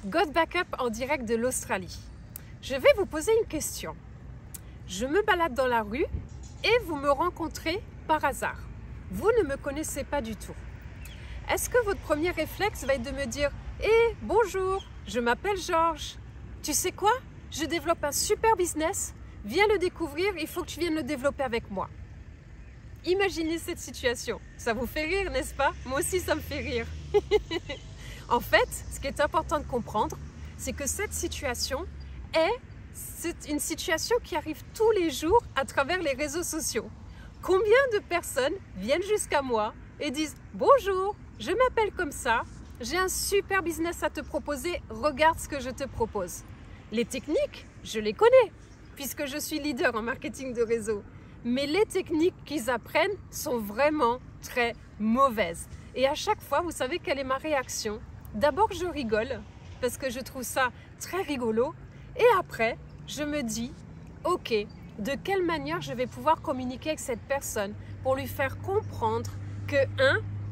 God Backup en direct de l'Australie. Je vais vous poser une question. Je me balade dans la rue et vous me rencontrez par hasard. Vous ne me connaissez pas du tout. Est-ce que votre premier réflexe va être de me dire « Hé, bonjour, je m'appelle Georges. Tu sais quoi? Je développe un super business. Viens le découvrir, il faut que tu viennes le développer avec moi. » Imaginez cette situation. Ça vous fait rire, n'est-ce pas? Moi aussi, ça me fait rire. En fait, ce qui est important de comprendre, c'est que cette situation c'est une situation qui arrive tous les jours à travers les réseaux sociaux. Combien de personnes viennent jusqu'à moi et disent « Bonjour, je m'appelle comme ça, j'ai un super business à te proposer, regarde ce que je te propose. » Les techniques, je les connais, puisque je suis leader en marketing de réseau. Mais les techniques qu'ils apprennent sont vraiment très mauvaises. Et à chaque fois, vous savez quelle est ma réaction? D'abord, je rigole, parce que je trouve ça très rigolo. Et après, je me dis, ok, de quelle manière je vais pouvoir communiquer avec cette personne pour lui faire comprendre que,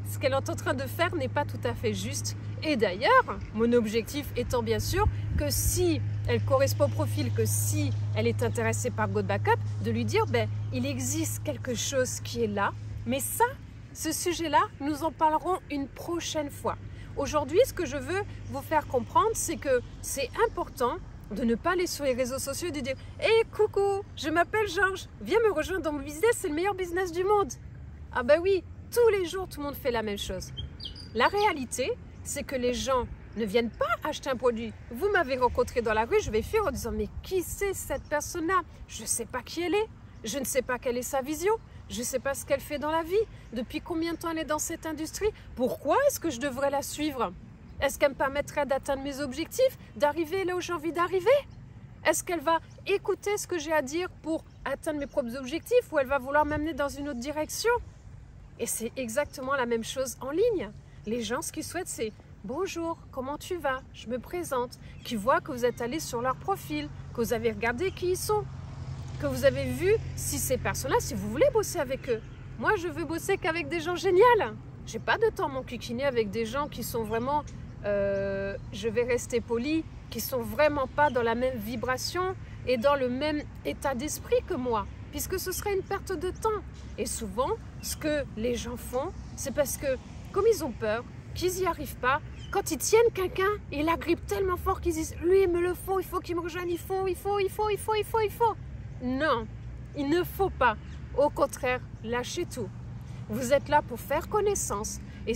ce qu'elle est en train de faire n'est pas tout à fait juste. Et d'ailleurs, mon objectif étant bien sûr que si elle correspond au profil, que si elle est intéressée par God Backup, de lui dire, il existe quelque chose qui est là, mais ça, ce sujet-là, nous en parlerons une prochaine fois. Aujourd'hui, ce que je veux vous faire comprendre, c'est que c'est important de ne pas aller sur les réseaux sociaux et de dire « Hey, coucou, je m'appelle Georges, viens me rejoindre dans mon business, c'est le meilleur business du monde. » Ah ben oui, tous les jours, tout le monde fait la même chose. La réalité, c'est que les gens ne viennent pas acheter un produit. Vous m'avez rencontré dans la rue, je vais fuir en disant « Mais qui c'est cette personne-là? Je ne sais pas qui elle est, je ne sais pas quelle est sa vision. » Je ne sais pas ce qu'elle fait dans la vie, depuis combien de temps elle est dans cette industrie, pourquoi est-ce que je devrais la suivre? Est-ce qu'elle me permettrait d'atteindre mes objectifs, d'arriver là où j'ai envie d'arriver? Est-ce qu'elle va écouter ce que j'ai à dire pour atteindre mes propres objectifs ou elle va vouloir m'amener dans une autre direction? Et c'est exactement la même chose en ligne. Les gens, ce qu'ils souhaitent, c'est « Bonjour, comment tu vas? Je me présente », qui voient que vous êtes allé sur leur profil, que vous avez regardé qui ils sont, que vous avez vu si ces personnes-là, si vous voulez bosser avec eux. Moi, je veux bosser qu'avec des gens géniaux. J'ai pas de temps à m'enquiquiner avec des gens qui sont vraiment, je vais rester poli, qui sont vraiment pas dans la même vibration et dans le même état d'esprit que moi, puisque ce serait une perte de temps. Et souvent, ce que les gens font, c'est parce que, comme ils ont peur, qu'ils n'y arrivent pas, quand ils tiennent quelqu'un, ils la grippent tellement fort qu'ils disent « Lui, il me le faut, il faut qu'il me rejoigne, il faut. » Non, il ne faut pas. Au contraire, lâchez tout. Vous êtes là pour faire connaissance et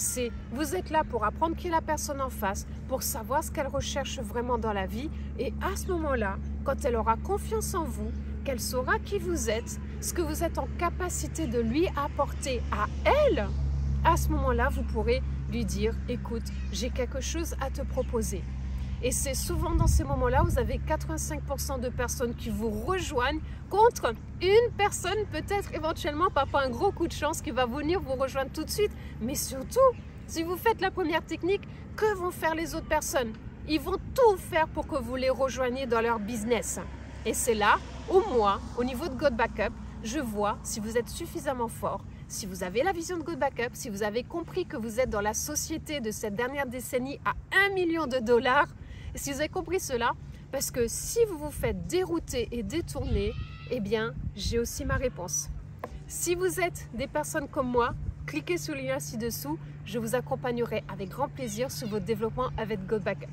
vous êtes là pour apprendre qui est la personne en face, pour savoir ce qu'elle recherche vraiment dans la vie. Et à ce moment-là, quand elle aura confiance en vous, qu'elle saura qui vous êtes, ce que vous êtes en capacité de lui apporter à elle, à ce moment-là, vous pourrez lui dire « Écoute, j'ai quelque chose à te proposer ». Et c'est souvent dans ces moments-là, vous avez 85% de personnes qui vous rejoignent contre une personne, peut-être éventuellement, pas un gros coup de chance, qui va venir vous rejoindre tout de suite. Mais surtout, si vous faites la première technique, que vont faire les autres personnes? Ils vont tout faire pour que vous les rejoigniez dans leur business. Et c'est là où moi, au niveau de God Backup, je vois si vous êtes suffisamment fort, si vous avez la vision de God Backup, si vous avez compris que vous êtes dans la société de cette dernière décennie à 1 million de dollars, et si vous avez compris cela, parce que si vous vous faites dérouter et détourner, eh bien, j'ai aussi ma réponse. Si vous êtes des personnes comme moi, cliquez sur le lien ci-dessous, je vous accompagnerai avec grand plaisir sur votre développement avec God Backup.